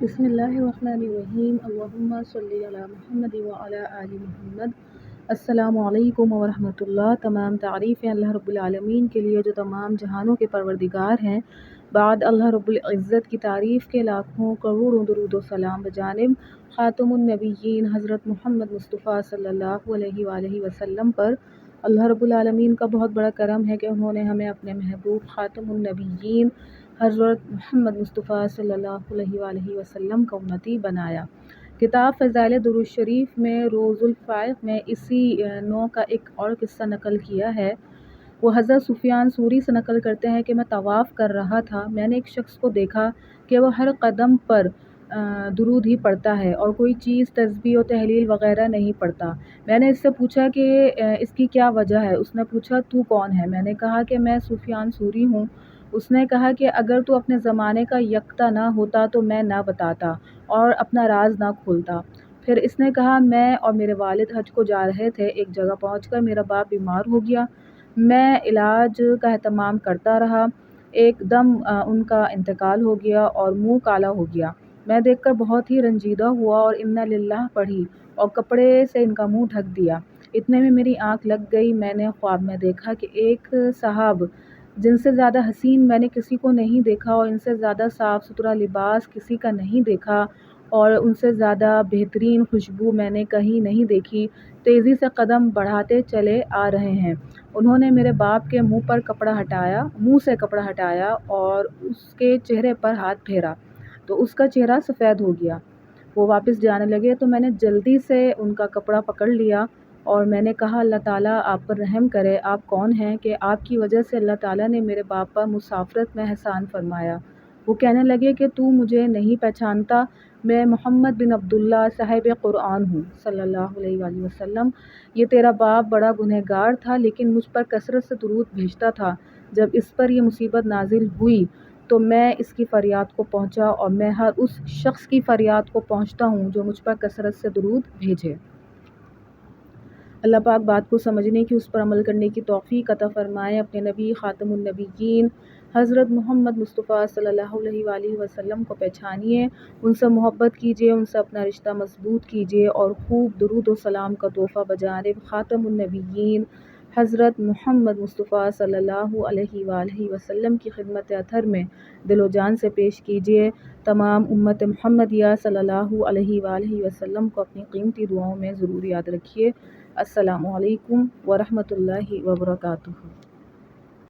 بسم اللہ الرحمن الرحیم اللہم صلی علی محمد وعلی آل محمد۔ السلام علیکم ورحمۃ اللہ۔ تمام تعریفیں اللہ رب العالمین کے لیے جو تمام جہانوں کے پروردگار ہیں۔ بعد اللہ رب العزت کی تعریف کے لاکھوں کروڑوں درود و سلام بجانب خاتم النبیین حضرت محمد مصطفیٰ صلی اللہ علیہ وآلہ وسلم پر۔ اللہ رب العالمین کا بہت بڑا کرم ہے کہ انہوں نے ہمیں اپنے محبوب خاتم النبیین حضرت محمد مصطفیٰ صلی اللہ علیہ وآلہ وسلم کا امتی بنایا۔ کتاب فضائل درود شریف میں روز الفائق میں اسی نوع کا ایک اور قصہ نقل کیا ہے۔ وہ حضرت سفیان ثوری سے نقل کرتے ہیں کہ میں طواف کر رہا تھا، میں نے ایک شخص کو دیکھا کہ وہ ہر قدم پر درود ہی پڑھتا ہے اور کوئی چیز تسبیح و تحلیل وغیرہ نہیں پڑھتا۔ میں نے اس سے پوچھا کہ اس کی کیا وجہ ہے؟ اس نے پوچھا تو کون ہے؟ میں نے کہا کہ میں سفیان ثوری ہوں۔ اس نے کہا کہ اگر تو اپنے زمانے کا یکتا نہ ہوتا تو میں نہ بتاتا اور اپنا راز نہ کھولتا۔ پھر اس نے کہا میں اور میرے والد حج کو جا رہے تھے، ایک جگہ پہنچ کر میرا باپ بیمار ہو گیا، میں علاج کا اہتمام کرتا رہا، ایک دم ان کا انتقال ہو گیا اور منہ کالا ہو گیا۔ میں دیکھ کر بہت ہی رنجیدہ ہوا اور انا للہ پڑھی اور کپڑے سے ان کا منہ ڈھک دیا۔ اتنے میں میری آنکھ لگ گئی، میں نے خواب میں دیکھا کہ ایک صاحب جن سے زیادہ حسین میں نے کسی کو نہیں دیکھا اور ان سے زیادہ صاف ستھرا لباس کسی کا نہیں دیکھا اور ان سے زیادہ بہترین خوشبو میں نے کہیں نہیں دیکھی، تیزی سے قدم بڑھاتے چلے آ رہے ہیں۔ انہوں نے میرے باپ کے منہ سے کپڑا ہٹایا اور اس کے چہرے پر ہاتھ پھیرا تو اس کا چہرہ سفید ہو گیا۔ وہ واپس جانے لگے تو میں نے جلدی سے ان کا کپڑا پکڑ لیا اور میں نے کہا اللہ تعالیٰ آپ پر رحم کرے، آپ کون ہیں کہ آپ کی وجہ سے اللہ تعالیٰ نے میرے باپ پر مسافرت میں احسان فرمایا۔ وہ کہنے لگے کہ تو مجھے نہیں پہچانتا، میں محمد بن عبداللہ صاحب قرآن ہوں صلی اللہ علیہ وآلہ وسلم۔ یہ تیرا باپ بڑا گنہگار تھا لیکن مجھ پر کثرت سے درود بھیجتا تھا، جب اس پر یہ مصیبت نازل ہوئی تو میں اس کی فریاد کو پہنچا اور میں ہر اس شخص کی فریاد کو پہنچتا ہوں جو مجھ پر کثرت سے درود بھیجے۔ اللہ پاک بات کو سمجھنے کی، اس پر عمل کرنے کی توفیق عطا فرمائے۔ اپنے نبی خاتم النبیین حضرت محمد مصطفیٰ صلی اللہ علیہ وآلہ وسلم کو پہچانیے، ان سے محبت کیجیے، ان سے اپنا رشتہ مضبوط کیجیے اور خوب درود و سلام کا تحفہ بجانب خاتم النبیین حضرت محمد مصطفیٰ صلی اللہ علیہ وآلہ وسلم کی خدمت اطہر میں دل و جان سے پیش کیجیے۔ تمام امت محمدیہ صلی اللہ علیہ وآلہ وسلم کو اپنی قیمتی دعاؤں میں ضرور یاد رکھیے۔ السلام علیکم ورحمۃ اللہ وبرکاتہ۔